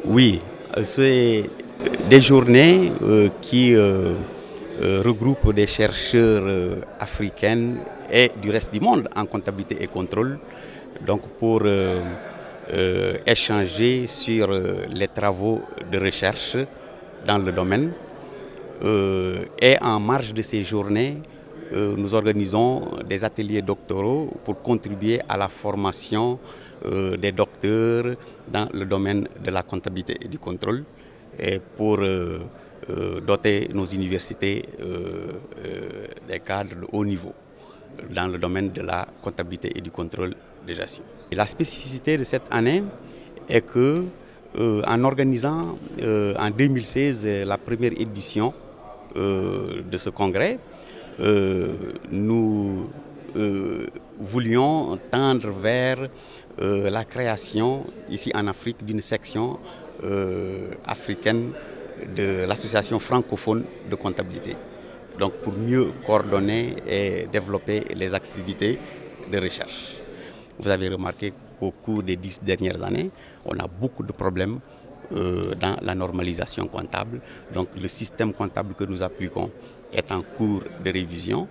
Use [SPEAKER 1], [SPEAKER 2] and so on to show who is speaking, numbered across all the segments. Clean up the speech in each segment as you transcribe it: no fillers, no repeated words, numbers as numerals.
[SPEAKER 1] Oui, c'est des journées qui regroupent des chercheurs africains et du reste du monde en comptabilité et contrôle, donc pour échanger sur les travaux de recherche dans le domaine. Et en marge de ces journées, nous organisons des ateliers doctoraux pour contribuer à la formation des docteurs dans le domaine de la comptabilité et du contrôle et pour doter nos universités des cadres de haut niveau dans le domaine de la comptabilité et du contrôle de gestion. Et la spécificité de cette année est que en organisant en 2016 la première édition de ce congrès, nous voulions tendre vers la création ici en Afrique d'une section africaine de l'association francophone de comptabilité. Donc pour mieux coordonner et développer les activités de recherche. Vous avez remarqué qu'au cours des 10 dernières années, on a beaucoup de problèmes dans la normalisation comptable. Donc le système comptable que nous appliquons est en cours de révision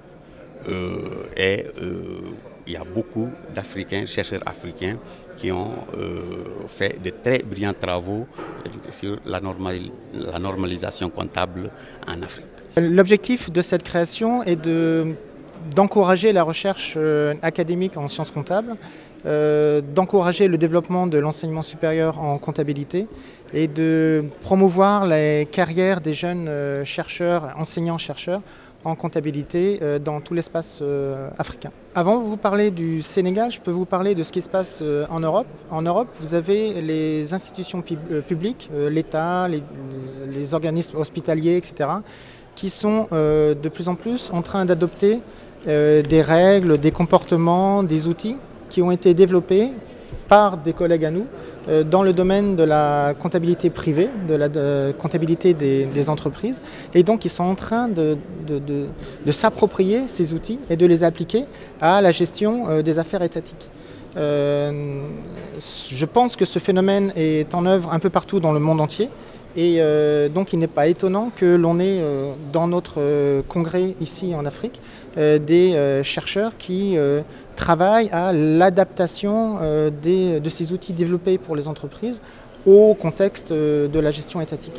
[SPEAKER 1] et il y a beaucoup d'Africains, chercheurs africains qui ont fait de très brillants travaux sur la normalisation comptable en Afrique.
[SPEAKER 2] L'objectif de cette création est d'encourager la recherche académique en sciences comptables, d'encourager le développement de l'enseignement supérieur en comptabilité et de promouvoir les carrières des jeunes chercheurs, enseignants-chercheurs en comptabilité dans tout l'espace africain. Avant de vous parler du Sénégal, je peux vous parler de ce qui se passe en Europe. En Europe, vous avez les institutions publiques, l'État, les organismes hospitaliers, etc., qui sont de plus en plus en train d'adopter des règles, des comportements, des outils qui ont été développés par des collègues à nous dans le domaine de la comptabilité privée, de la comptabilité des entreprises. Et donc ils sont en train de s'approprier ces outils et de les appliquer à la gestion des affaires étatiques. Je pense que ce phénomène est en œuvre un peu partout dans le monde entier. Et donc il n'est pas étonnant que l'on ait dans notre congrès ici en Afrique des chercheurs qui travaillent à l'adaptation de ces outils développés pour les entreprises au contexte de la gestion étatique.